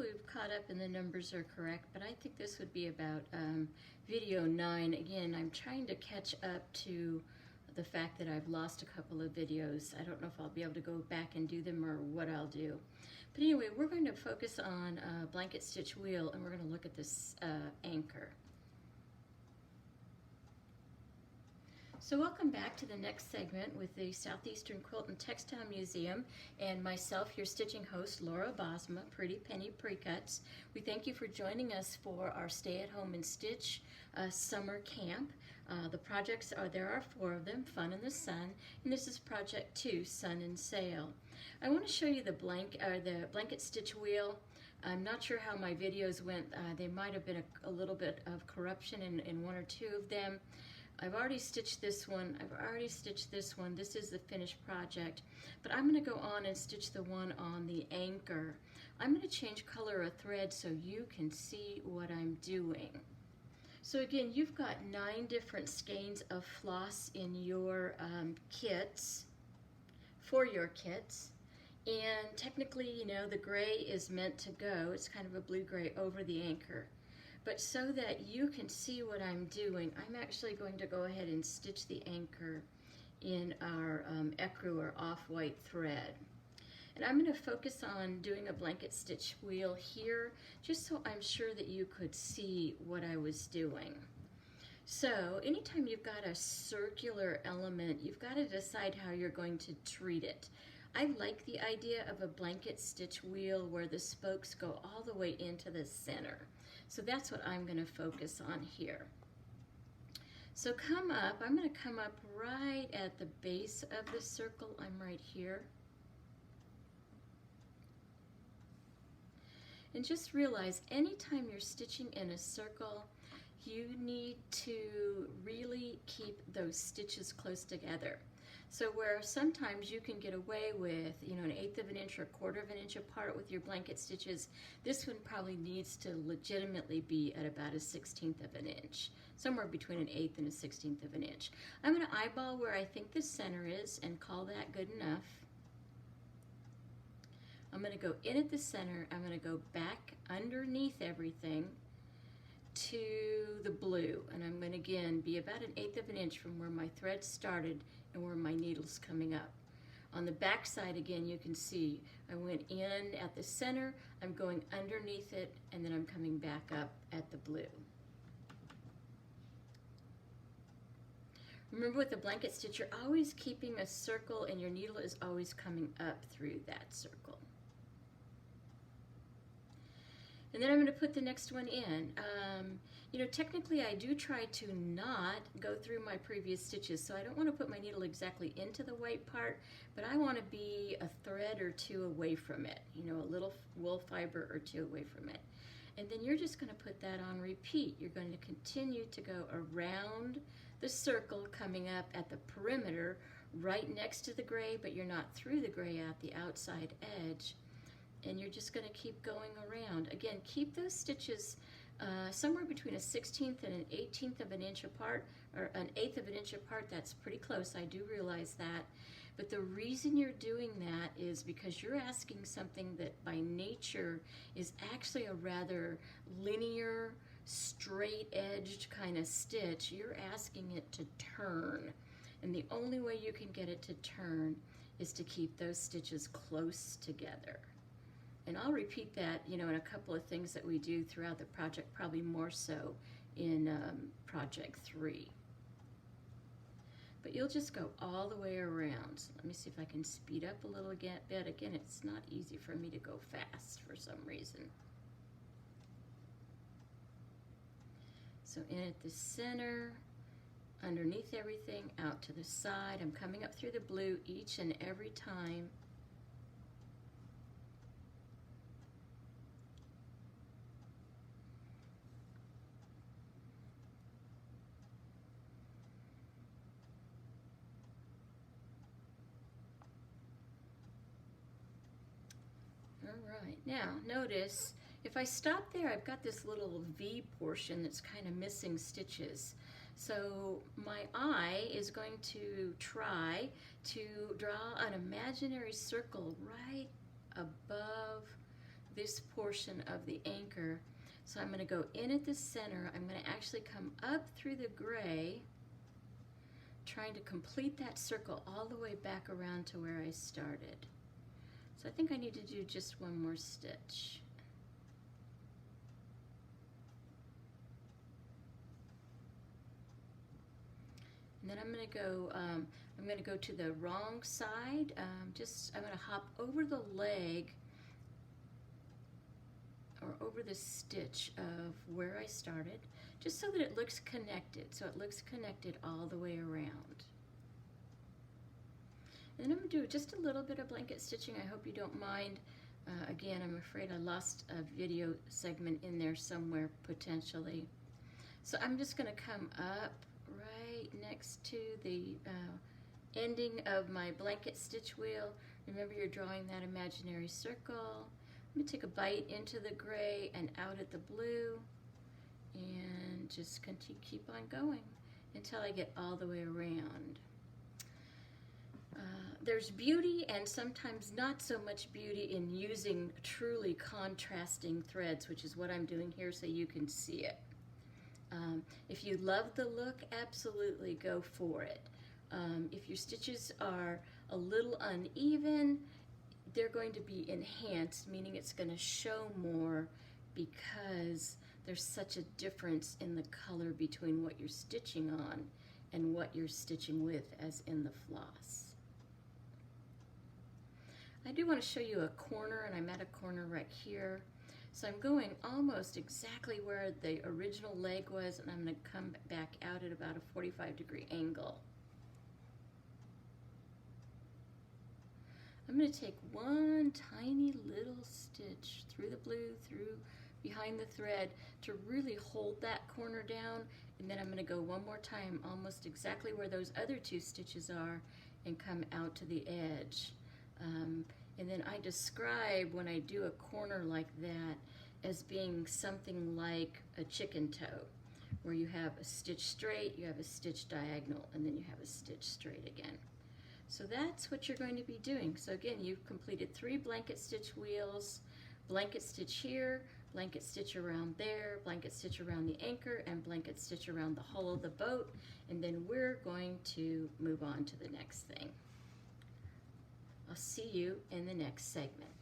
we've caught up and the numbers are correct, but I think this would be about video 9. Again, I'm trying to catch up to the fact that I've lost a couple of videos. I don't know if I'll be able to go back and do them or what I'll do. But anyway, we're going to focus on blanket stitch wheel, and we're going to look at this anchor. So welcome back to the next segment with the Southeastern Quilt and Textile Museum and myself, your stitching host, Laura Bosma, Pretty Penny Precuts. We thank you for joining us for our Stay at Home and Stitch summer camp. The projects there are 4 of them, Fun in the Sun, and this is Project 2, Sun and Sail. I want to show you the blanket stitch wheel. I'm not sure how my videos went. There might have been a little bit of corruption in 1 or 2 of them. I've already stitched this one. I've already stitched this one. This is the finished project. But I'm going to go on and stitch the one on the anchor. I'm going to change color of thread so you can see what I'm doing. So again, you've got 9 different skeins of floss in your kits, for your kits. And technically, you know, the gray is meant to go. It's kind of a blue-gray over the anchor. But so that you can see what I'm doing, I'm actually going to go ahead and stitch the anchor in our ecru or off-white thread. And I'm going to focus on doing a blanket stitch wheel here, just so I'm sure that you could see what I was doing. So anytime you've got a circular element, you've got to decide how you're going to treat it. I like the idea of a blanket stitch wheel where the spokes go all the way into the center. So that's what I'm going to focus on here. So I'm going to come up right at the base of the circle. I'm right here. And just realize anytime you're stitching in a circle, you need to really keep those stitches close together. So where sometimes you can get away with, you know, 1/8 of an inch or 1/4 of an inch apart with your blanket stitches, this one probably needs to legitimately be at about 1/16 of an inch, somewhere between 1/8 and 1/16 of an inch. I'm going to eyeball where I think the center is and call that good enough. I'm going to go in at the center. I'm going to go back underneath everything to the blue, and I'm going to again be about 1/8 of an inch from where my thread started and where my needle's coming up. On the back side again, you can see I went in at the center, I'm going underneath it, and then I'm coming back up at the blue. Remember with the blanket stitch, you're always keeping a circle and your needle is always coming up through that circle. And then I'm going to put the next one in. You know, technically I do try to not go through my previous stitches, so I don't want to put my needle exactly into the white part, but I want to be a thread or 2 away from it, you know, a little wool fiber or 2 away from it. And then you're just going to put that on repeat. You're going to continue to go around the circle, coming up at the perimeter right next to the gray, but you're not through the gray at the outside edge. And you're just going to keep going around. Again, keep those stitches somewhere between 1/16 and 1/18 of an inch apart, or 1/8 of an inch apart. That's pretty close, I do realize that. But the reason you're doing that is because you're asking something that by nature is actually a rather linear, straight-edged kind of stitch. You're asking it to turn. And the only way you can get it to turn is to keep those stitches close together. And I'll repeat that, you know, in a couple of things that we do throughout the project, probably more so in Project 3. But you'll just go all the way around. So let me see if I can speed up a little bit. Again, it's not easy for me to go fast for some reason. So in at the center, underneath everything, out to the side. I'm coming up through the blue each and every time. Alright, now notice if I stop there, I've got this little V portion that's kind of missing stitches. So my eye is going to try to draw an imaginary circle right above this portion of the anchor. So I'm going to go in at the center. I'm going to actually come up through the gray, trying to complete that circle all the way back around to where I started. So I think I need to do just one more stitch. And then I'm going to go to the wrong side. I'm going to hop over the leg, or over the stitch of where I started, just so that it looks connected. So it looks connected all the way around. And then I'm going to do just a little bit of blanket stitching. I hope you don't mind. Again, I'm afraid I lost a video segment in there somewhere potentially. So I'm just going to come up right next to the ending of my blanket stitch wheel. Remember, you're drawing that imaginary circle. I'm going to take a bite into the gray and out at the blue, and just keep on going until I get all the way around. There's beauty and sometimes not so much beauty in using truly contrasting threads, which is what I'm doing here so you can see it. If you love the look, absolutely go for it. If your stitches are a little uneven, they're going to be enhanced, meaning it's going to show more because there's such a difference in the color between what you're stitching on and what you're stitching with, as in the floss. I do want to show you a corner, and I'm at a corner right here. So I'm going almost exactly where the original leg was, and I'm going to come back out at about a 45-degree angle. I'm going to take one tiny little stitch through the blue, through behind the thread to really hold that corner down, and then I'm going to go one more time almost exactly where those other two stitches are and come out to the edge. And then I describe when I do a corner like that as being something like a chicken toe, where you have a stitch straight, you have a stitch diagonal, and then you have a stitch straight again. So that's what you're going to be doing. So again, you've completed 3 blanket stitch wheels, blanket stitch here, blanket stitch around there, blanket stitch around the anchor, and blanket stitch around the hull of the boat, and then we're going to move on to the next thing. I'll see you in the next segment.